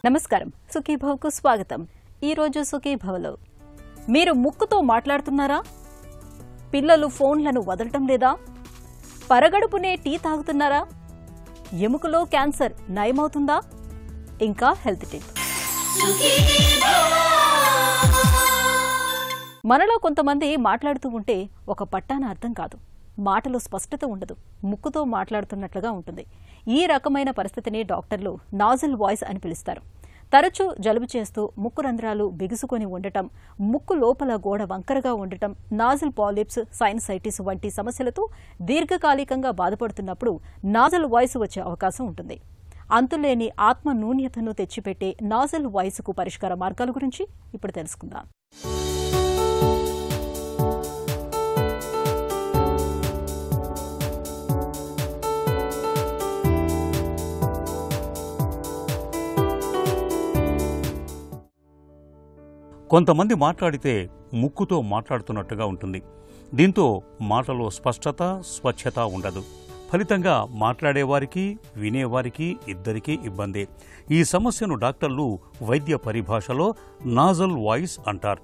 నమస్కారం, సుఖీభవకు స్వాగతం. ఈ రోజు సుఖీభవలో మీరు ముక్కుతో మాట్లాడుతున్నారా? పిల్లలు ఫోన్లను వదలటం లేదా? పరగడుపునే టీ తాగుతున్నారా? ఎముకలో క్యాన్సర్ నయమవుతుందా? ఇంకా హెల్త్ టిప్. మనలో కొంతమంది మాట్లాడుతూ ఉంటే ఒక పట్టాన అర్థం కాదు, మాటలో స్పష్టత ఉండదు, ముక్కుతో మాట్లాడుతున్నట్లుగా ఉంటుంది. ఈ రకమైన పరిస్థితిని డాక్టర్లు నాజిల్ వాయిస్ అని పిలుస్తారు. తరచూ జలుబు చేస్తూ ముక్కు రంధ్రాలు బిగుసుకొని ఉండటం, ముక్కు లోపల గోడ వంకరగా ఉండటం, నాజిల్ పాలిప్స్, సైనసైటిస్ వంటి సమస్యలతో దీర్ఘకాలికంగా బాధపడుతున్నప్పుడు నాజిల్ వాయిస్ వచ్చే అవకాశం ఉంటుంది. అంతులేని ఆత్మ నూన్యతను తెచ్చిపెట్టే నాజిల్ వాయిస్కు పరిష్కార మార్గాల గురించి ఇప్పుడు తెలుసుకుందాం. కొంతమంది మాట్లాడితే ముక్కుతో మాట్లాడుతున్నట్టుగా ఉంటుంది. దీంతో మాటలో స్పష్టత, స్వచ్ఛత ఉండదు. ఫలితంగా మాట్లాడేవారికి, వినేవారికి ఇద్దరికీ ఇబ్బందే. ఈ సమస్యను డాక్టర్లు వైద్య పరిభాషలో నాజల్ వాయిస్ అంటారు.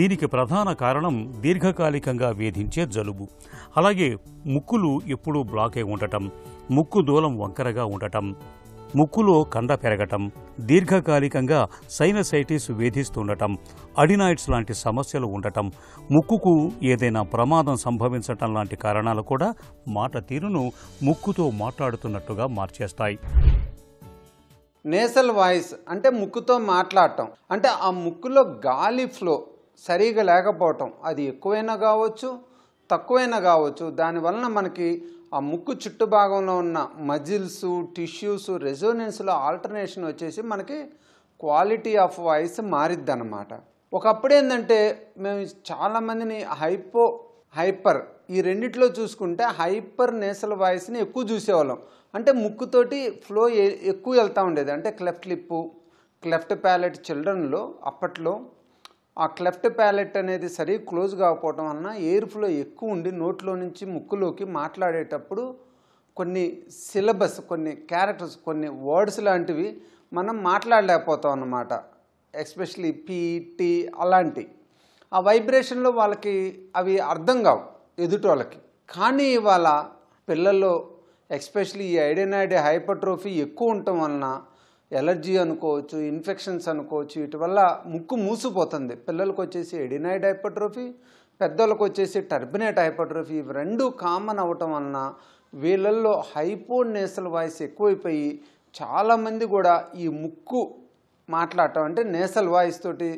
దీనికి ప్రధాన కారణం దీర్ఘకాలికంగా వేధించే జలుబు. అలాగే ముక్కులు ఎప్పుడూ బ్లాక్ అయి ఉండటం, ముక్కు దూలం వంకరగా ఉండటం, ముక్కులో కండ పెరగటం, దీర్ఘకాలికంగా సైనసైటిస్ వేధిస్తుండటం, అడినాయిడ్స్ లాంటి సమస్యలు ఉండటం, ముక్కుకు ఏదైనా ప్రమాదం సంభవించటం లాంటి కారణాలు కూడా మాట తీరును ముక్కుతో మాట్లాడుతున్నట్టుగా మార్చేస్తాయి. నేసల్ వాయిస్ అంటే ముక్కుతో మాట్లాడటం అంటే ఆ ముక్కులో గాలి ఫ్లో సరిగా లేకపోవటం. అది ఎక్కువైనా కావచ్చు, తక్కువైనా కావచ్చు. దానివలన మనకి ఆ ముక్కు చుట్టు భాగంలో ఉన్న మజిల్స్, టిష్యూస్, రెజోనెన్స్లో ఆల్టర్నేషన్ వచ్చేసి మనకి క్వాలిటీ ఆఫ్ వాయిస్ మారిద్ది అన్నమాట. ఒకప్పుడు ఏంటంటే మేము చాలామందిని హైపర్ ఈ రెండిట్లో చూసుకుంటే హైపర్ నేసల్ వాయిస్ని ఎక్కువ చూసేవాళ్ళం. అంటే ముక్కుతోటి ఫ్లో ఎక్కువ వెళ్తూ ఉండేది. అంటే క్లెఫ్ట్ లిప్పు, క్లెఫ్ట్ ప్యాలెట్ చిల్డ్రన్లో అప్పట్లో ఆ క్లెఫ్ట్ ప్యాలెట్ అనేది సరి క్లోజ్ కాకపోవటం వలన ఎయిర్ ఫ్లో ఎక్కువ ఉండి నోట్లో నుంచి ముక్కులోకి మాట్లాడేటప్పుడు కొన్ని సిలబస్, కొన్ని క్యారెక్టర్స్, కొన్ని వర్డ్స్ లాంటివి మనం మాట్లాడలేకపోతాం అన్నమాట. ఎస్పెషలీ పీ, టీ అలాంటి ఆ వైబ్రేషన్లో వాళ్ళకి అవి అర్థం కావు ఎదుటి వాళ్ళకి. కానీ ఇవాళ పిల్లల్లో ఎస్పెషలీ ఈ అడెనాయిడ్ హైపర్ట్రోఫీ ఎక్కువ ఉండటం వలన ఎలర్జీ అనుకోవచ్చు, ఇన్ఫెక్షన్స్ అనుకోవచ్చు, వీటి వల్ల ముక్కు మూసిపోతుంది. పిల్లలకు వచ్చేసి అడెనాయిడ్ హైపర్ట్రోఫీ, పెద్దలకు వచ్చేసి టర్బినేట్ హైపర్ట్రోఫీ. ఇవి రెండు కామన్ అవ్వటం వలన వీళ్ళల్లో హైపోనేసల్ వాయిస్ ఎక్కువైపోయి చాలామంది కూడా ఈ ముక్కు మాట్లాడటం అంటే నేసల్ వాయిస్ తోటి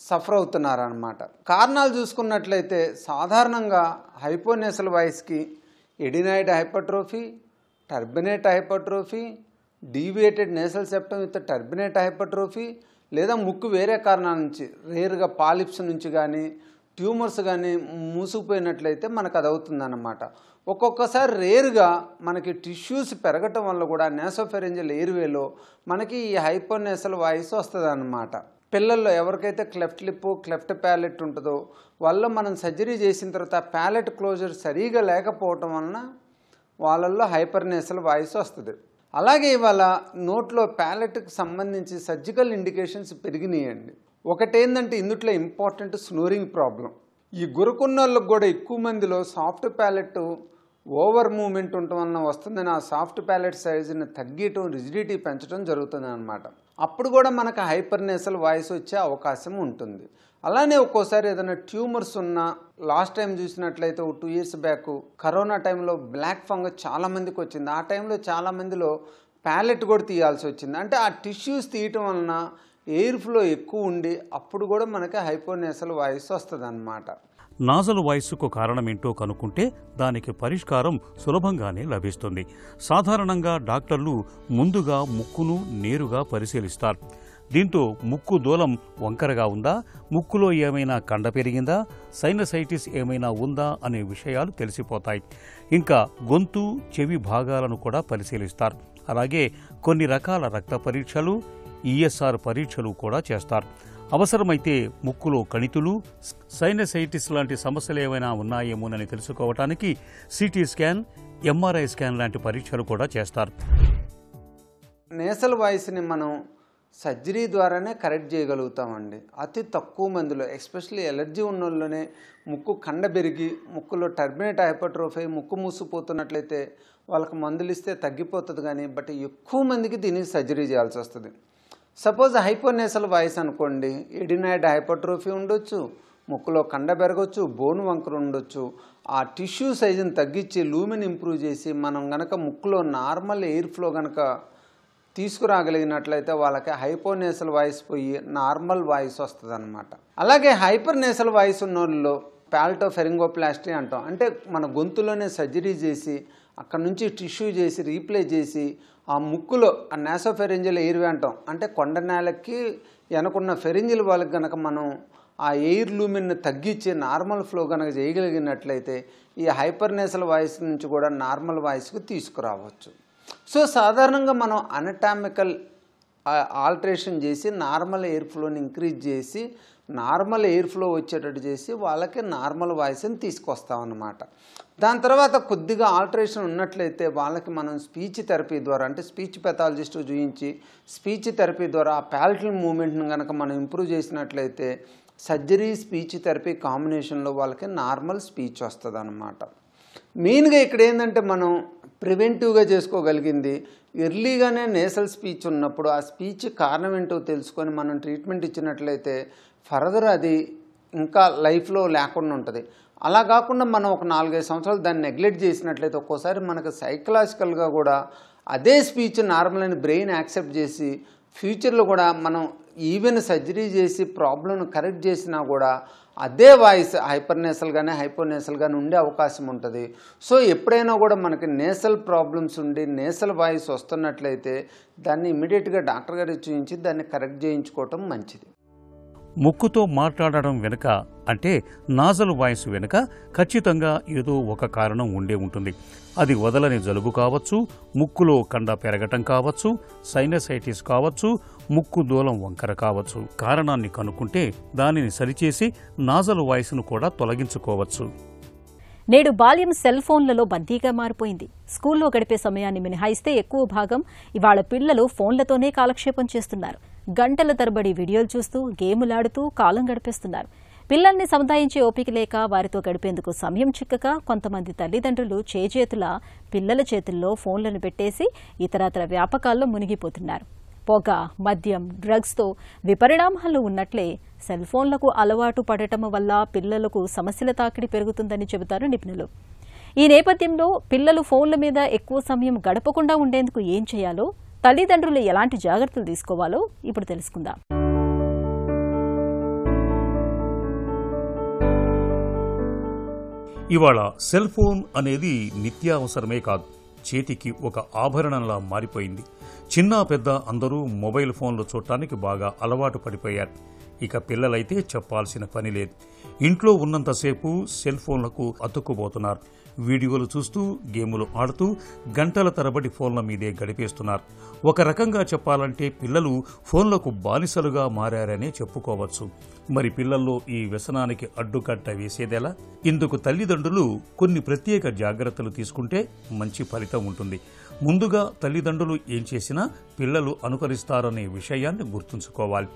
సఫర్ అవుతున్నారన్నమాట. కారణాలు చూసుకున్నట్లయితే సాధారణంగా హైపోనేసల్ వాయిస్కి adenoid hypertrophy, turbinate hypertrophy, deviated nasal septum with turbinate hypertrophy, లేదా ముక్కు వేరే కారణాల నుంచి రేర్గా పాలిప్స్ నుంచి కానీ ట్యూమర్స్ కానీ మూసుకుపోయినట్లయితే మనకు అది అవుతుందన్నమాట. ఒక్కొక్కసారి రేరుగా మనకి టిష్యూస్ పెరగటం వల్ల కూడా నేసోఫెరింజియల్ ఎయిర్వేలో మనకి ఈ హైపోనేసల్ వాయిస్ వస్తుంది అన్నమాట. పిల్లల్లో ఎవరికైతే క్లెఫ్ట్ లిప్, క్లెఫ్ట్ ప్యాలెట్ ఉంటుందో వాళ్ళలో మనం సర్జరీ చేసిన తర్వాత ప్యాలెట్ క్లోజర్ సరిగా లేకపోవటం వలన వాళ్ళల్లో హైపర్నేసల్ వాయిస్ వస్తుంది. అలాగే ఇవాళ నోట్లో ప్యాలెట్కి సంబంధించి సర్జికల్ ఇండికేషన్స్ పెరిగినాయండి. ఒకటేంటంటే ఇందుట్లో ఇంపార్టెంట్ స్నోరింగ్ ప్రాబ్లం. ఈ గురకున్న వాళ్ళకి కూడా ఎక్కువ మందిలో సాఫ్ట్ ప్యాలెట్ ఓవర్ మూవ్మెంట్ ఉండటం వలన వస్తుందని ఆ సాఫ్ట్ ప్యాలెట్ సైజుని తగ్గియటం, రిజిడిటీ పెంచడం జరుగుతుంది అన్నమాట. అప్పుడు కూడా మనకు హైపర్నేసల్ వాయిస్ వచ్చే అవకాశం ఉంటుంది. అలానే ఒక్కోసారి ఏదైనా ట్యూమర్స్ ఉన్నా, లాస్ట్ టైం చూసినట్లయితే 2 years బ్యాక్ కరోనా టైంలో బ్లాక్ ఫంగస్ చాలామందికి వచ్చింది. ఆ టైంలో చాలామందిలో ప్యాలెట్ కూడా తీయాల్సి వచ్చింది. అంటే ఆ టిష్యూస్ తీయటం వలన ఎయిర్ ఫ్లో ఎక్కువ ఉండి అప్పుడు కూడా మనకి హైపోనేసల్ వాయిస్ వస్తుంది అన్నమాట. నాజల్ వాయిస్కు కారణమేంటో కనుక్కుంటే దానికి పరిష్కారం సులభంగానే లభిస్తుంది. సాధారణంగా డాక్టర్లు ముందుగా ముక్కును నేరుగా పరిశీలిస్తారు. దీంతో ముక్కు దూలం వంకరగా ఉందా, ముక్కులో ఏమైనా కండ పెరిగిందా, సైనసైటిస్ ఏమైనా ఉందా అనే విషయాలు తెలిసిపోతాయి. ఇంకా గొంతు, చెవి భాగాలను కూడా పరిశీలిస్తారు. అలాగే కొన్ని రకాల రక్త పరీక్షలు, ఈఎస్ఆర్ పరీక్షలు కూడా చేస్తారు. అవసరమైతే ముక్కులో కణితులు, సైనసైటిస్ లాంటి సమస్యలు ఏమైనా ఉన్నాయేమోనని తెలుసుకోవటానికి సిటీ స్కాన్, ఎంఆర్ఐ స్కాన్ లాంటి పరీక్షలు కూడా చేస్తారు. నేసల్ వాయిస్ని మనం సర్జరీ ద్వారానే కరెక్ట్ చేయగలుగుతామండి. అతి తక్కువ మందిలో, ఎస్పెషల్లీ ఎలర్జీ ఉన్న వాళ్ళలోనే ముక్కు కండ పెరిగి ముక్కులో టర్బినేట్ హైపర్ట్రోఫీ, ముక్కు మూసిపోతున్నట్లయితే వాళ్ళకి మందులు ఇస్తే తగ్గిపోతుంది. కానీ బట్ ఎక్కువ మందికి దీనికి సర్జరీ చేయాల్సి వస్తుంది. సపోజ్ హైపోనేసల్ వాయిస్ అనుకోండి, ఎడినాయిడ్ హైపర్ట్రోఫీ ఉండొచ్చు, ముక్కులో కండ పెరగచ్చు, బోన్ వంకర ఉండొచ్చు. ఆ టిష్యూ సైజుని తగ్గించి లూమిన్ ఇంప్రూవ్ చేసి మనం గనక ముక్కులో నార్మల్ ఎయిర్ ఫ్లో గనక తీసుకురాగలిగినట్లయితే వాళ్ళకి హైపోనేసల్ వాయిస్ పోయి నార్మల్ వాయిస్ వస్తుంది అనమాట. అలాగే హైపర్ నేసల్ వాయిస్ ఉన్న వాళ్ళలో పాల్టోఫెరింగోప్లాస్టీ అంటాం. అంటే మన గొంతులోనే సర్జరీ చేసి అక్కడ నుంచి టిష్యూ చేసి రీప్లేస్ చేసి ఆ ముక్కులో ఆ నాసోఫెరింజియల్ ఎయిర్వే అంటాం. అంటే కొండ నేలకి వెనకున్న ఫెరింజిల్ వాళ్ళకి కనుక మనం ఆ ఎయిర్ లూమిన్ తగ్గించి నార్మల్ ఫ్లో కనుక చేయగలిగినట్లయితే ఈ హైపర్ నేసల్ వాయిస్ నుంచి కూడా నార్మల్ వాయిస్కి తీసుకురావచ్చు. సో సాధారణంగా మనం అనటామికల్ ఆల్టరేషన్ చేసి నార్మల్ ఎయిర్ ఫ్లోని ఇంక్రీజ్ చేసి నార్మల్ ఎయిర్ ఫ్లో వచ్చేటట్టు చేసి వాళ్ళకి నార్మల్ వాయిస్ని తీసుకొస్తామన్నమాట. దాని తర్వాత కొద్దిగా ఆల్టరేషన్ ఉన్నట్లయితే వాళ్ళకి మనం స్పీచ్ థెరపీ ద్వారా, అంటే స్పీచ్ పెథాలజిస్ట్ చూపించి స్పీచ్ థెరపీ ద్వారా ఆ ప్యాలటల్ మూమెంట్ని కనుక మనం ఇంప్రూవ్ చేసినట్లయితే సర్జరీ స్పీచ్ థెరపీ కాంబినేషన్లో వాళ్ళకి నార్మల్ స్పీచ్ వస్తుంది అన్నమాట. మెయిన్గా ఇక్కడ ఏంటంటే మనం ప్రివెంటివ్గా చేసుకోగలిగింది ఎర్లీగానే నేసల్ స్పీచ్ ఉన్నప్పుడు ఆ స్పీచ్ కారణం ఏంటో తెలుసుకొని మనం ట్రీట్మెంట్ ఇచ్చినట్లయితే ఫర్దర్ అది ఇంకా లైఫ్లో లేకుండా ఉంటుంది. అలా కాకుండా మనం ఒక 4-5 సంవత్సరాలు దాన్ని నెగ్లెక్ట్ చేసినట్లయితే ఒక్కోసారి మనకు సైకలాజికల్గా కూడా అదే స్పీచ్ నార్మల్ అని బ్రెయిన్ యాక్సెప్ట్ చేసి ఫ్యూచర్లో కూడా మనం ఈవెన్ సర్జరీ చేసి ప్రాబ్లంను కరెక్ట్ చేసినా కూడా అదే వాయిస్ హైపర్నేసల్ కానీ హైపోనేసల్ కానీ ఉండే అవకాశం ఉంటుంది. సో ఎప్పుడైనా కూడా మనకి నేసల్ ప్రాబ్లమ్స్ ఉండి నేసల్ వాయిస్ వస్తున్నట్లయితే దాన్ని ఇమీడియట్గా డాక్టర్ గారికి చూపించి దాన్ని కరెక్ట్ చేయించుకోవటం మంచిది. ముక్కుతో మాట్లాడడం వెనుక, అంటే నాజల్ వాయిస్ వెనుక ఖచ్చితంగా ఏదో ఒక కారణం ఉండే ఉంటుంది. అది వదలని జలుబు కావచ్చు, ముక్కులో కండ పెరగటం కావచ్చు, సైనసైటిస్ కావచ్చు, ముక్కు దూలం వంకర కావచ్చు. కారణాన్ని కనుక్కుంటే దానిని సరిచేసి నాజల్ వాయిస్ను కూడా తొలగించుకోవచ్చు. నేడు బాల్యం సెల్ ఫోన్లలో బందీగా మారిపోయింది. స్కూల్లో గడిపే సమయాన్ని మినహాయిస్తే ఎక్కువ భాగం ఇవాళ పిల్లలు ఫోన్లతోనే కాలక్షేపం చేస్తున్నారు. గంటల తరబడి వీడియోలు చూస్తూ గేములాడుతూ కాలం గడిపేస్తున్నారు. పిల్లల్ని సముదాయించే ఓపిక లేక వారితో గడిపేందుకు సమయం చిక్కక కొంతమంది తల్లిదండ్రులు చేజేతులా పిల్లల చేతుల్లో ఫోన్లను పెట్టేసి ఇతరతర వ్యాపకాల్లో మునిగిపోతున్నారు. పొగ, మద్యం, డ్రగ్స్తో విపరిణామాలు ఉన్నట్లే సెల్ ఫోన్లకు అలవాటు పడటం వల్ల పిల్లలకు సమస్యల తాకిడి పెరుగుతుందని చెబుతారు నిపుణులు. ఈ నేపథ్యంలో పిల్లలు ఫోన్ల మీద ఎక్కువ సమయం గడపకుండా ఉండేందుకు ఏం చేయాలో, తల్లిదండ్రులు ఎలాంటి జాగ్రత్తలు తీసుకోవాలో ఇప్పుడు తెలుసుకుందాం. ఇవాళ సెల్ ఫోన్ అనేది నిత్యావసరమే కాదు, చేతికి ఒక ఆభరణంలా మారిపోయింది. చిన్న పెద్ద అందరూ మొబైల్ ఫోన్లు చూడటానికి బాగా అలవాటు పడిపోయారు. ఇక పిల్లలైతే చెప్పాల్సిన పని లేదు. ఇంట్లో ఉన్నంతసేపు సెల్ ఫోన్లకు అతుక్కుపోతున్నారు. వీడియోలు చూస్తూ గేములు ఆడుతూ గంటల తరబడి ఫోన్ల మీదే గడిపేస్తున్నారు. ఒక రకంగా చెప్పాలంటే పిల్లలు ఫోన్లకు బానిసలుగా మారారనే చెప్పుకోవచ్చు. మరి పిల్లల్లో ఈ వ్యసనానికి అడ్డుకట్ట వేసేదెలా? ఇందుకు తల్లిదండ్రులు కొన్ని ప్రత్యేక జాగ్రత్తలు తీసుకుంటే మంచి ఫలితం ఉంటుంది. ముందుగా తల్లిదండ్రులు ఏం చేసినా పిల్లలు అనుకరిస్తారనే విషయాన్ని గుర్తుంచుకోవాలి.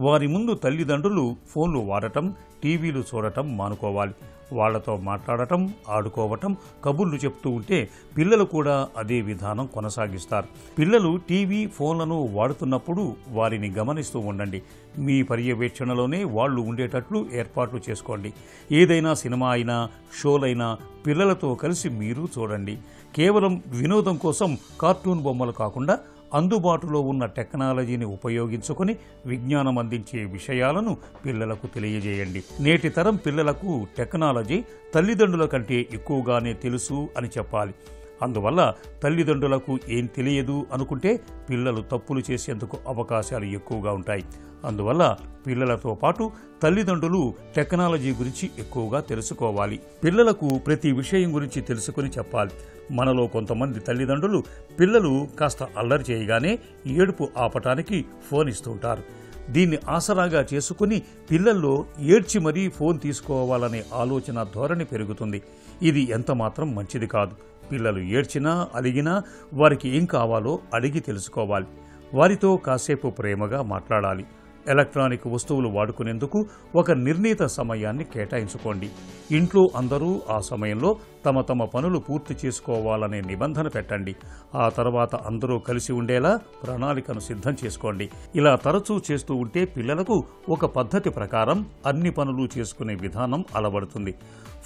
వారి ముందు తల్లిదండ్రులు ఫోన్లు వాడటం, టీవీలు చూడటం మానుకోవాలి. వాళ్లతో మాట్లాడటం, ఆడుకోవటం, కబుర్లు చెప్తూ ఉంటే పిల్లలు కూడా అదే విధానం కొనసాగిస్తారు. పిల్లలు టీవీ, ఫోన్లను వాడుతున్నప్పుడు వారిని గమనిస్తూ ఉండండి. మీ పర్యవేక్షణలోనే వాళ్ళు ఉండేటట్లు ఏర్పాట్లు చేసుకోండి. ఏదైనా సినిమా అయినా, షోలైనా పిల్లలతో కలిసి మీరు చూడండి. కేవలం వినోదం కోసం కార్టూన్ బొమ్మలు కాకుండా అందుబాటులో ఉన్న టెక్నాలజీని ఉపయోగించుకొని విజ్ఞానం అందించే విషయాలను పిల్లలకు తెలియజేయండి. నేటి తరం పిల్లలకు టెక్నాలజీ తల్లిదండ్రుల కంటే ఎక్కువగానే తెలుసు అని చెప్పాలి. అందువల్ల తల్లిదండ్రులకు ఏం తెలియదు అనుకుంటే పిల్లలు తప్పులు చేసేందుకు అవకాశాలు ఎక్కువగా ఉంటాయి. అందువల్ల పిల్లలతో పాటు తల్లిదండ్రులు టెక్నాలజీ గురించి ఎక్కువగా తెలుసుకోవాలి. పిల్లలకు ప్రతి విషయం గురించి తెలుసుకుని చెప్పాలి. మనలో కొంతమంది తల్లిదండ్రులు పిల్లలు కాస్త అల్లరి చేయగానే ఏడుపు ఆపటానికి ఫోన్ ఇస్తుంటారు. దీన్ని ఆసరాగా చేసుకుని పిల్లల్లో ఏడ్చి మరీ ఫోన్ తీసుకోవాలనే ఆలోచన ధోరణి పెరుగుతుంది. ఇది ఎంతమాత్రం మంచిది కాదు. పిల్లలు ఏడ్చినా, అలిగినా వారికి ఏం కావాలో అడిగి తెలుసుకోవాలి. వారితో కాసేపు ప్రేమగా మాట్లాడాలి. ఎలక్ట్రానిక్ వస్తువులు వాడుకునేందుకు ఒక నిర్ణీత సమయాన్ని కేటాయించుకోండి. ఇంట్లో అందరూ ఆ సమయంలో తమ తమ పనులు పూర్తి చేసుకోవాలనే నిబంధన పెట్టండి. ఆ తర్వాత అందరూ కలిసి ఉండేలా ప్రణాళికను సిద్ధం చేసుకోండి. ఇలా తరచూ చేస్తూ ఉంటే పిల్లలకు ఒక పద్ధతి ప్రకారం అన్ని పనులు చేసుకునే విధానం అలవడుతుంది.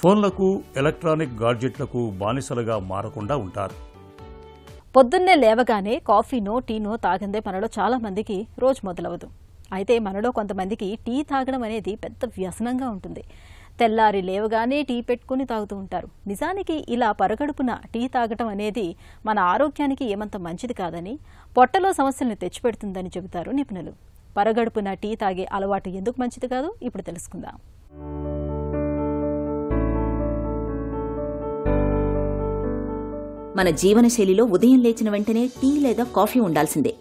ఫోన్లకు, ఎలక్ట్రానిక్ గాడ్జెట్లకు బానిసలుగా మారకుండా ఉంటారు. పొద్దున్నే లేవగానే కాఫీనో టీనో తాగిందే మనలో చాలా మందికి రోజు మొదలవదు. అయితే మనలో కొంతమందికి టీ తాగడం అనేది పెద్ద వ్యసనంగా ఉంటుంది. తెల్లారి లేవగానే టీ పెట్టుకుని తాగుతూ ఉంటారు. నిజానికి ఇలా పరగడుపున టీ తాగటం అనేది మన ఆరోగ్యానికి ఏమంత మంచిది కాదని, పొట్టలో సమస్యలను తెచ్చిపెడుతుందని చెబుతారు నిపుణులు. పరగడుపున టీ తాగే అలవాటు ఎందుకు మంచిది కాదు ఇప్పుడు తెలుసుకుందాం. మన జీవనశైలిలో ఉదయం లేచిన వెంటనే టీ లేదా కాఫీ ఉండాల్సిందే.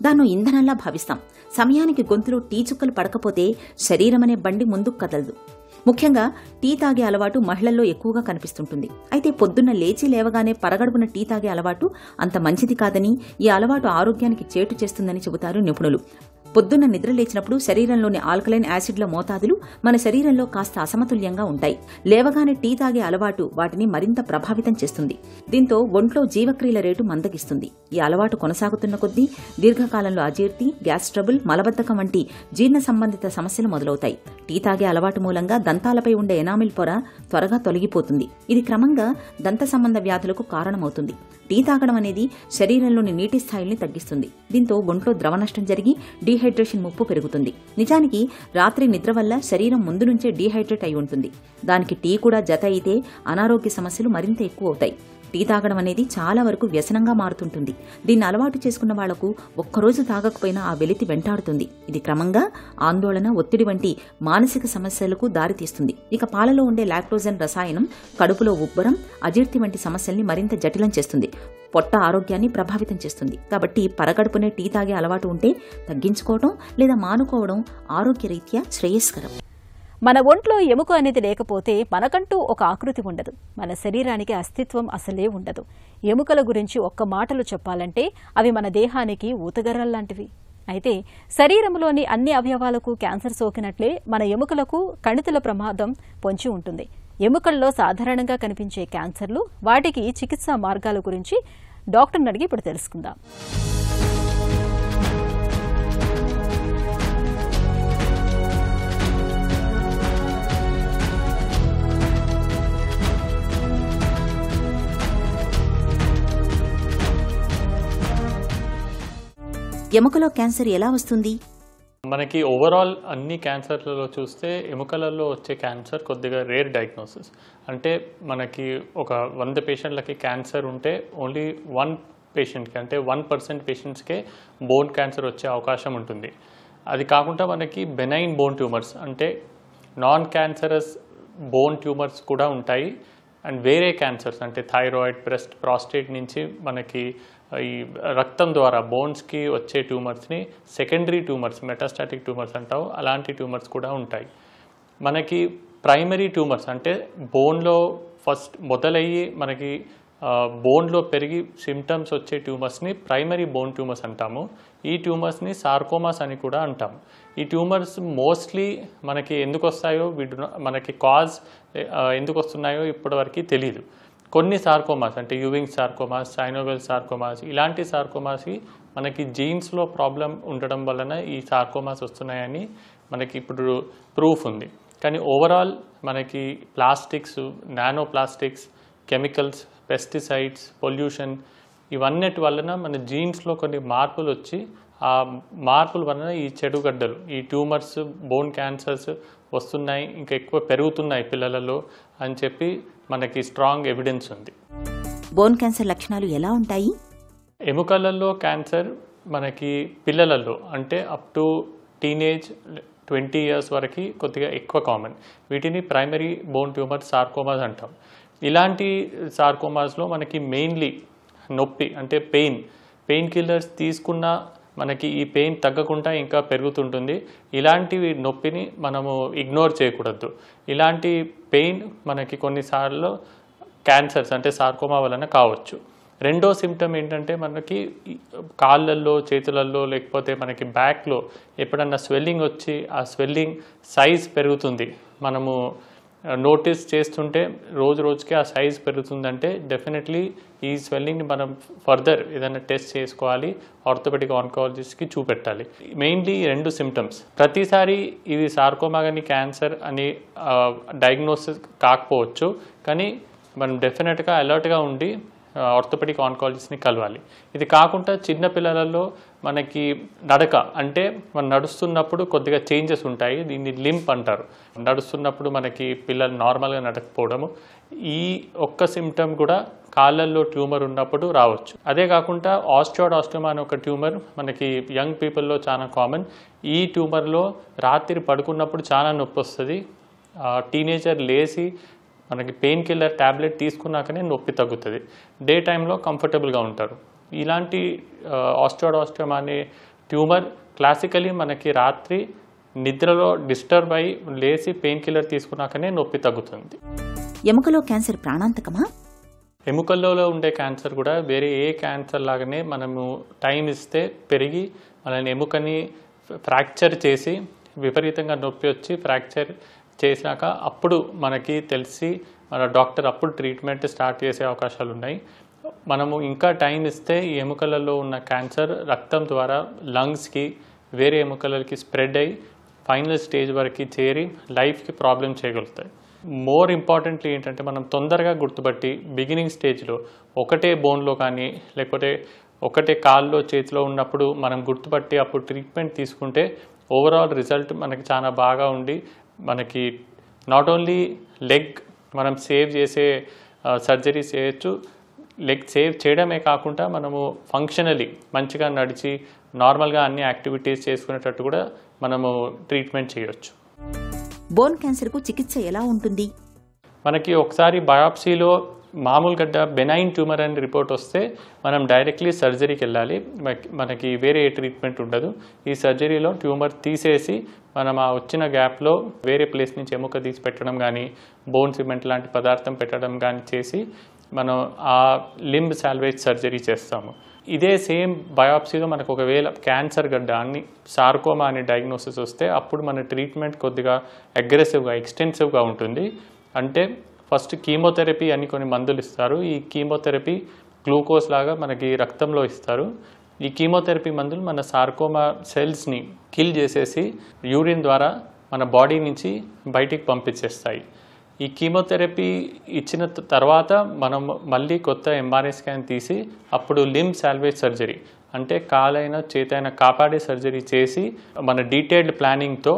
దాన్ని ఇంధనంలా భావిస్తాం. సమయానికి గొంతులో టీ చుక్కలు పడకపోతే శరీరమనే బండి ముందుకు కదలదు. ముఖ్యంగా టీ తాగే అలవాటు మహిళల్లో ఎక్కువగా కనిపిస్తుంటుంది. అయితే పొద్దున్న లేవగానే పరగడుపున టీ తాగే అలవాటు అంత మంచిది కాదని, ఈ అలవాటు ఆరోగ్యానికి చేటు చేస్తుందని చెబుతారు నిపుణులు. పొద్దున్న నిద్ర లేచినప్పుడు శరీరంలోని ఆల్కలైన్ యాసిడ్ల మోతాదులు మన శరీరంలో కాస్త అసమతుల్యంగా ఉంటాయి. లేవగానే టీ తాగే అలవాటు వాటిని మరింత ప్రభావితం చేస్తుంది. దీంతో ఒంట్లో జీవక్రియల రేటు మందగిస్తుంది. ఈ అలవాటు కొనసాగుతున్న కొద్దీ దీర్ఘకాలంలో అజీర్తి, గ్యాస్ ట్రబుల్, మలబద్ధకం వంటి జీర్ణ సంబంధిత సమస్యలు మొదలవుతాయి. టీ తాగే అలవాటు మూలంగా దంతాలపై ఉండే ఎనామిల్ పొర త్వరగా తొలగిపోతుంది. ఇది క్రమంగా దంత సంబంధ వ్యాధులకు కారణమవుతుంది. టీ తాగడం అనేది శరీరంలోని నీటి స్థాయిల్ని తగ్గిస్తుంది. దీంతో ఒంట్లో ద్రవ నష్టం జరిగి డీహైడ్రేషన్ ముప్పు పెరుగుతుంది. నిజానికి రాత్రి నిద్ర వల్ల శరీరం ముందు నుంచే డీహైడ్రేట్ అయి ఉంటుంది. దానికి టీ కూడా జత అయితే అనారోగ్య సమస్యలు మరింత ఎక్కువ అవుతాయి. టీ తాగడం అనేది చాలా వరకు వ్యసనంగా మారుతుంటుంది. దీన్ని అలవాటు చేసుకున్న వాళ్లకు ఒక్కరోజు తాగకపోయినా ఆ వెలితి వెంటాడుతుంది. ఇది క్రమంగా ఆందోళన, ఒత్తిడి వంటి మానసిక సమస్యలకు దారితీస్తుంది. ఇక పాలలో ఉండే లాక్టోజన్ రసాయనం కడుపులో ఉబ్బరం, అజీర్తి వంటి సమస్యల్ని మరింత జటిలం చేస్తుంది. పొట్ట ఆరోగ్యాన్ని ప్రభావితం చేస్తుంది. కాబట్టి పరగడుపునే టీ తాగే అలవాటు ఉంటే తగ్గించుకోవడం లేదా మానుకోవడం ఆరోగ్యరీత్యా శ్రేయస్కరం. మన ఒంట్లో ఎముక అనేది లేకపోతే మనకంటూ ఒక ఆకృతి ఉండదు. మన శరీరానికి అస్తిత్వం అసలే ఉండదు. ఎముకల గురించి ఒక్క మాటలు చెప్పాలంటే అవి మన దేహానికి ఊతగర్రల్లాంటివి. అయితే శరీరంలోని అన్ని అవయవాలకు క్యాన్సర్ సోకినట్లే మన ఎముకలకు కణితుల ప్రమాదం పొంచి ఉంటుంది. ఎముకల్లో సాధారణంగా కనిపించే క్యాన్సర్లు, వాటికి చికిత్సా మార్గాల గురించి డాక్టర్ని అడిగి ఇప్పుడు తెలుసుకుందాం. ఎముకలో క్యాన్సర్ ఎలా వస్తుంది? మనకి ఓవరాల్ అన్ని క్యాన్సర్లలో చూస్తే ఎముకలలో వచ్చే క్యాన్సర్ కొద్దిగా రేర్ డయాగ్నోసిస్. అంటే మనకి ఒక 100 పేషెంట్లకి క్యాన్సర్ ఉంటే ఓన్లీ 1 పేషెంట్కి, అంటే 1% పేషెంట్స్కే బోన్ క్యాన్సర్ వచ్చే అవకాశం ఉంటుంది. అది కాకుండా మనకి బెనైన్ బోన్ ట్యూమర్స్, అంటే నాన్ క్యాన్సరస్ బోన్ ట్యూమర్స్ కూడా ఉంటాయి. అండ్ వేరే క్యాన్సర్స్ అంటే థైరాయిడ్, బ్రెస్ట్, ప్రాస్టేట్ నుంచి మనకి ఈ రక్తం ద్వారా బోన్స్కి వచ్చే ట్యూమర్స్ని సెకండరీ ట్యూమర్స్, మెటాస్టాటిక్ ట్యూమర్స్ అంటావు, అలాంటి ట్యూమర్స్ కూడా ఉంటాయి. మనకి ప్రైమరీ ట్యూమర్స్ అంటే బోన్లో ఫస్ట్ మొదలయ్యి మనకి బోన్లో పెరిగి సిమ్టమ్స్ వచ్చే ట్యూమర్స్ని ప్రైమరీ బోన్ ట్యూమర్స్ అంటాము. ఈ ట్యూమర్స్ని సార్కోమాస్ అని కూడా అంటాము. ఈ ట్యూమర్స్ మోస్ట్లీ మనకి ఎందుకు వస్తాయో మనకి కాజ్ ఎందుకు వస్తున్నాయో ఇప్పటివరకు తెలియదు. కొన్ని సార్కోమాస్ అంటే యూవింగ్ సార్కోమాస్, సైనోవెల్ సార్కోమాస్, ఇలాంటి సార్కోమాస్కి మనకి జీన్స్లో ప్రాబ్లం ఉండడం వలన ఈ సార్కోమాస్ వస్తున్నాయని మనకి ఇప్పుడు ప్రూఫ్ ఉంది. కానీ ఓవరాల్ మనకి plastics, nano plastics, chemicals, pesticides, pollution ఇవన్నిటి వలన మన జీన్స్లో కొన్ని మార్పులు వచ్చి ఆ మార్పుల వలన ఈ చెడుగడ్డలు, ఈ ట్యూమర్స్, బోన్ క్యాన్సర్స్ వస్తున్నాయి, ఇంకా ఎక్కువ పెరుగుతున్నాయి పిల్లలలో అని చెప్పి మనకి స్ట్రాంగ్ ఎవిడెన్స్ ఉంది. బోన్ క్యాన్సర్ లక్షణాలు ఎలా ఉంటాయి? ఎముకలలో క్యాన్సర్ మనకి పిల్లలలో అంటే అప్ టు టీనేజ్ 20 years వరకు కొద్దిగా ఎక్కువ కామన్. వీటిని ప్రైమరీ బోన్ ట్యూమర్ సార్కోమాస్ అంటాం. ఇలాంటి సార్కోమాస్లో మనకి మెయిన్లీ నొప్పి అంటే పెయిన్ కిల్లర్స్ తీసుకున్నా మనకి ఈ పెయిన్ తగ్గకుండా ఇంకా పెరుగుతుంటుంది. ఇలాంటి నొప్పిని మనము ఇగ్నోర్ చేయకూడదు. ఇలాంటి పెయిన్ మనకి కొన్నిసార్లు క్యాన్సర్స్ అంటే సార్కోమా వలన కావచ్చు. రెండో సిమ్టమ్ ఏంటంటే మనకి కాళ్ళల్లో, చేతులలో, లేకపోతే మనకి బ్యాక్లో ఎప్పుడన్నా స్వెల్లింగ్ వచ్చి ఆ స్వెల్లింగ్ సైజ్ పెరుగుతుంది. మనము నోటీస్ చేస్తుంటే రోజు రోజుకి ఆ సైజ్ పెరుగుతుందంటే డెఫినెట్లీ ఈ స్వెల్లింగ్ని మనం ఫర్దర్ ఏదైనా టెస్ట్ చేసుకోవాలి, ఆర్థోపెడిక్ ఆన్కాలజిస్ట్కి చూపెట్టాలి. Mainly 2 symptoms. ప్రతిసారి ఇది సార్కోమా కానీ క్యాన్సర్ అని డయాగ్నోసిస్ కాకపోవచ్చు, కానీ మనం డెఫినెట్గా అలర్ట్గా ఉండి ఆర్థోపెడిక్ ఆన్కాలజిస్ట్ని కలవాలి. ఇది కాకుండా చిన్నపిల్లలలో మనకి నడక అంటే మనం నడుస్తున్నప్పుడు కొద్దిగా చేంజెస్ ఉంటాయి, దీన్ని లింప్ అంటారు. నడుస్తున్నప్పుడు మనకి పిల్లలు నార్మల్గా నడకపోవడము, ఈ ఒక్క సిమ్టమ్ కూడా కాళ్ళల్లో ట్యూమర్ ఉన్నప్పుడు రావచ్చు. అదే కాకుండా ఆస్టియోడాస్టోమా అనే ఒక ట్యూమర్ మనకి యంగ్ పీపుల్లో చాలా కామన్. ఈ ట్యూమర్లో రాత్రి పడుకున్నప్పుడు చాలా నొప్పి వస్తుంది. టీనేజర్ లేచి మనకి పెయిన్ కిల్లర్ ట్యాబ్లెట్ తీసుకున్నాకనే నొప్పి తగ్గుతుంది. డే టైంలో కంఫర్టబుల్గా ఉంటారు. ఇలాంటి ఆస్టియోడాస్టోమా అనే ట్యూమర్ క్లాసికలీ మనకి రాత్రి నిద్రలో డిస్టర్బ్ అయ్యి లేచి పెయిన్ కిల్లర్ తీసుకున్నాకనే నొప్పి తగ్గుతుంది. ఎముకలో క్యాన్సర్ ప్రాణాంతకమా? ఎముకల్లో ఉండే క్యాన్సర్ కూడా వేరే ఏ క్యాన్సర్ లాగానే మనము టైం ఇస్తే పెరిగి మనల్ని ఎముకని ఫ్రాక్చర్ చేసి విపరీతంగా నొప్పి వచ్చి ఫ్రాక్చర్ చేశాక అప్పుడు మనకి తెలిసి మన డాక్టర్ అప్పుడు ట్రీట్మెంట్ స్టార్ట్ చేసే అవకాశాలు ఉన్నాయి. మనము ఇంకా టైం ఇస్తే ఈ ఎముకలలో ఉన్న క్యాన్సర్ రక్తం ద్వారా లంగ్స్కి, వేరే ఎముకలకి స్ప్రెడ్ అయ్యి ఫైనల్ స్టేజ్ వరకు చేరి లైఫ్కి ప్రాబ్లం చేయగలుగుతాయి. మోర్ ఇంపార్టెంట్లీ ఏంటంటే మనం తొందరగా గుర్తుపట్టి బిగినింగ్ స్టేజ్లో ఒకటే బోన్లో కానీ లేకపోతే ఒకటే కాల్లో చేతిలో ఉన్నప్పుడు మనం గుర్తుపట్టి అప్పుడు ట్రీట్మెంట్ తీసుకుంటే ఓవరాల్ రిజల్ట్ మనకి చాలా బాగా ఉండి మనకి నాట్ ఓన్లీ లెగ్ మనం సేవ్ చేసే సర్జరీస్ చేయొచ్చు, లెగ్ సేవ్ చేయడమే కాకుండా మనము ఫంక్షనలీ మంచిగా నడిచి నార్మల్గా అన్ని యాక్టివిటీస్ చేసుకునేటట్టు కూడా మనము ట్రీట్మెంట్ చేయొచ్చు. బోన్ క్యాన్సర్కు చికిత్స ఎలా ఉంటుంది? మనకి ఒకసారి బయాప్సీలో మామూలు గడ్డ బెనైన్ ట్యూమర్ అని రిపోర్ట్ వస్తే మనం డైరెక్ట్లీ సర్జరీకి వెళ్ళాలి. మనకి వేరే ఏ ట్రీట్మెంట్ ఉండదు. ఈ సర్జరీలో ట్యూమర్ తీసేసి మనం ఆ వచ్చిన గ్యాప్లో వేరే ప్లేస్ నుంచి ఎముక తీసి పెట్టడం కానీ బోన్ సిమెంట్ లాంటి పదార్థం పెట్టడం కానీ చేసి మనం ఆ లింబ్ సాల్వేజ్ సర్జరీ చేస్తాము. ఇదే సేమ్ బయాప్సీలో మనకు ఒకవేళ క్యాన్సర్ గడ్డ అని సార్కోమా అనే డయాగ్నోసిస్ వస్తే అప్పుడు మన ట్రీట్మెంట్ కొద్దిగా అగ్రెసివ్గా ఎక్స్టెన్సివ్గా ఉంటుంది. అంటే ఫస్ట్ కీమోథెరపీ అని కొన్ని మందులు ఇస్తారు. ఈ కీమోథెరపీ గ్లూకోజ్ లాగా మనకి రక్తంలో ఇస్తారు. ఈ కీమోథెరపీ మందులు మన సార్కోమా సెల్స్ని కిల్ చేసేసి యూరిన్ ద్వారా మన బాడీ నుంచి బయటికి పంపించేస్తాయి. ఈ కీమోథెరపీ ఇచ్చిన తర్వాత మనం మళ్ళీ కొత్త ఎంఆర్ఐ స్కాన్ తీసి అప్పుడు లింబ్ సాల్వేజ్ సర్జరీ అంటే కాలైన చేతైన కాపాడే సర్జరీ చేసి మన డీటెయిల్డ్ ప్లానింగ్తో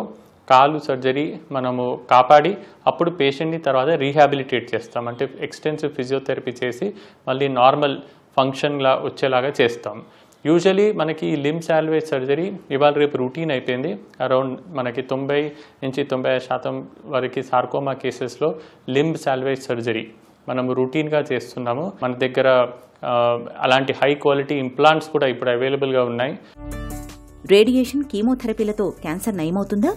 కాలు సర్జరీ మనము కాపాడి అప్పుడు పేషెంట్ని తర్వాత రీహాబిలిటేట్ చేస్తాం. అంటే ఎక్స్టెన్సివ్ ఫిజియోథెరపీ చేసి మళ్ళీ నార్మల్ ఫంక్షన్లా వచ్చేలాగా చేస్తాం. యూజువలీ మనకి ఈ లింబ్ సాల్వేజ్ సర్జరీ ఇవాళ రేపు రూటీన్ అయిపోయింది. అరౌండ్ మనకి 90-95% వరకు సార్కోమా కేసెస్లో లింబ్ సాల్వేజ్ సర్జరీ మనము రూటీన్గా చేస్తున్నాము. మన దగ్గర అలాంటి హై క్వాలిటీ ఇంప్లాంట్స్ కూడా ఇప్పుడు అవైలబుల్గా ఉన్నాయి. రేడియేషన్, కీమోథెరపీలతో క్యాన్సర్ నయమవుతుందా?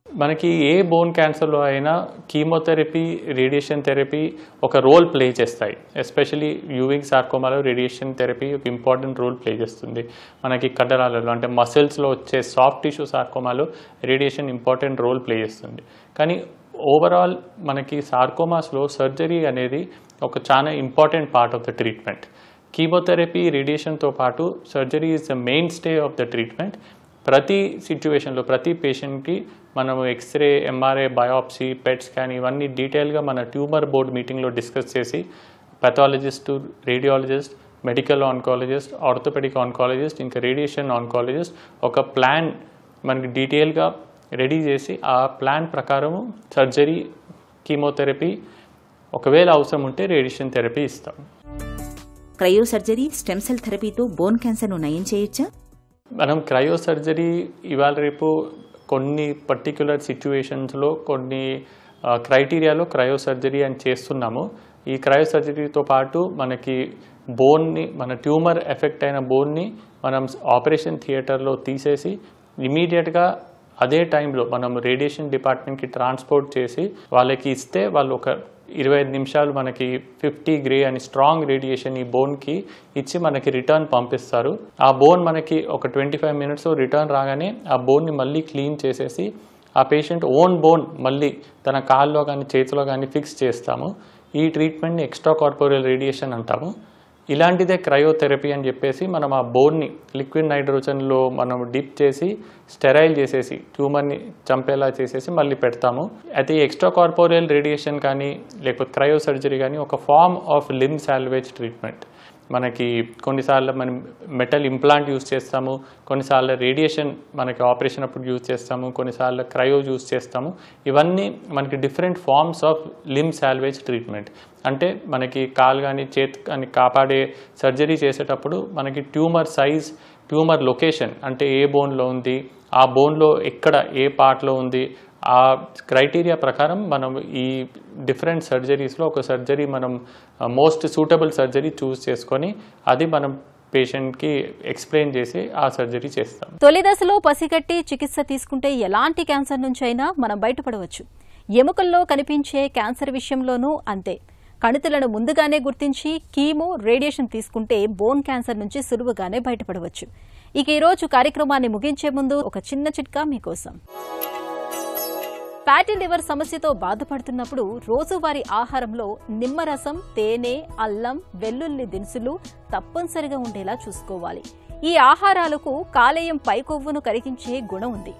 మనకి ఏ బోన్ క్యాన్సర్లో అయినా కీమోథెరపీ, రేడియేషన్ థెరపీ ఒక రోల్ ప్లే చేస్తాయి. ఎస్పెషలీ యూవింగ్ సార్కోమాలో రేడియేషన్ థెరపీ ఒక ఇంపార్టెంట్ రోల్ ప్లే చేస్తుంది. మనకి కండరాలలో అంటే మసిల్స్లో వచ్చే సాఫ్ట్ టిష్యూ సార్కోమాలో రేడియేషన్ ఇంపార్టెంట్ రోల్ ప్లే చేస్తుంది. కానీ ఓవరాల్ మనకి సార్కోమాస్లో సర్జరీ అనేది ఒక చాలా important part of the treatment. Chemotherapy, రేడియేషన్తో పాటు surgery is the mainstay of the treatment. ప్రతి సిచ్యువేషన్లో ప్రతి పేషెంట్కి మనము x-ray, MRI, biopsy, PET scan ఇవన్నీ డీటెయిల్గా మన ట్యూమర్ బోర్డ్ మీటింగ్లో డిస్కస్ చేసి pathologist, radiologist, medical oncologist, orthopaedic oncologist, ఇంకా రేడియేషన్ ఆన్కాలజిస్ట్ ఒక ప్లాన్ మనకి డీటెయిల్గా రెడీ చేసి ఆ ప్లాన్ ప్రకారము సర్జరీ, కీమోథెరపీ, ఒకవేళ అవసరం ఉంటే రేడియేషన్ థెరపీ ఇస్తాం. క్రయో సర్జరీ, స్టెమ్ సెల్ థెరపీతో బోన్ క్యాన్సర్ను నయం చేయొచ్చా? మనం క్రయో సర్జరీ ఇవాళ రేపు కొన్ని పర్టిక్యులర్ సిచ్యువేషన్స్లో కొన్ని క్రైటీరియాలో క్రయో సర్జరీ అని చేస్తున్నాము. ఈ క్రయో సర్జరీతో పాటు మనకి బోన్ని, మన ట్యూమర్ ఎఫెక్ట్ అయిన బోన్ని మనం ఆపరేషన్ థియేటర్లో తీసేసి ఇమీడియట్గా అదే టైంలో మనం రేడియేషన్ డిపార్ట్మెంట్కి ట్రాన్స్పోర్ట్ చేసి వాళ్ళకి ఇస్తే వాళ్ళు ఒక 25 నిమిషాలు మనకి 50 గ్రే అని స్ట్రాంగ్ రేడియేషన్ ఈ బోన్కి ఇచ్చి మనకి రిటర్న్ పంపిస్తారు. ఆ బోన్ మనకి ఒక 25 మినిట్స్ రిటర్న్ రాగానే ఆ బోన్ని మళ్ళీ క్లీన్ చేసేసి ఆ పేషెంట్ ఓన్ బోన్ మళ్ళీ తన కాల్లో కానీ చేతిలో కానీ ఫిక్స్ చేస్తాము. ఈ ట్రీట్మెంట్ని ఎక్స్ట్రా కార్పోరియల్ రేడియేషన్ అంటాము. ఇలాంటిదే క్రయోథెరపీ అని చెప్పేసి మనం ఆ బోన్ని లిక్విడ్ నైట్రోజన్లో మనం డిప్ చేసి స్టెరైల్ చేసేసి ట్యూమర్ని చంపేలా చేసేసి మళ్ళీ పెడతాము. అయితే ఈ ఎక్స్ట్రా కార్పోరియల్ రేడియేషన్ కానీ లేకపోతే క్రయో సర్జరీ కానీ ఒక form of limb salvage treatment. మనకి కొన్నిసార్లు మనం మెటల్ ఇంప్లాంట్ యూజ్ చేస్తాము, కొన్నిసార్లు రేడియేషన్ మనకి ఆపరేషన్ అప్పుడు యూజ్ చేస్తాము, కొన్నిసార్లు క్రయో యూజ్ చేస్తాము. ఇవన్నీ మనకి different forms of limb salvage treatment. అంటే మనకి కాలు కానీ చేతి కానీ కాపాడే సర్జరీ చేసేటప్పుడు మనకి ట్యూమర్ సైజ్, ట్యూమర్ లొకేషన్ అంటే ఏ బోన్లో ఉంది, ఆ బోన్లో ఎక్కడ ఏ పార్ట్లో ఉంది, ఆ క్రైటీరియా ప్రకారం మనం ఈ డిఫరెంట్ సర్జరీస్లో ఒక సర్జరీ మనం మోస్ట్ సూటబుల్ సర్జరీ చూస్ చేసుకొని అది మనం పేషెంట్కి ఎక్స్ప్లెయిన్ చేసి ఆ సర్జరీ చేస్తాం. తొలి దశలో పసిగట్టి చికిత్స తీసుకుంటే ఎలాంటి క్యాన్సర్ నుంచి అయినా మనం బయటపడవచ్చు. ఎముకల్లో కనిపించే క్యాన్సర్ విషయంలోనూ అంతే. కణితులను ముందుగానే గుర్తించి కీమో, రేడియేషన్ తీసుకుంటే బోన్ క్యాన్సర్ నుంచి సులువుగానే బయటపడవచ్చు. ఇక ఈరోజు కార్యక్రమాన్ని ముగించే ముందు ఒక చిన్న చిట్కా మీకోసం. ఫ్యాటీ లివర్ సమస్యతో బాధపడుతున్నప్పుడు రోజువారీ ఆహారంలో నిమ్మరసం, తేనె, అల్లం, వెల్లుల్లి దినుసులు తప్పనిసరిగా ఉండేలా చూసుకోవాలి. ఈ ఆహారాలకు కాలేయం పైకొవ్వును కరిగించే గుణం ఉంది.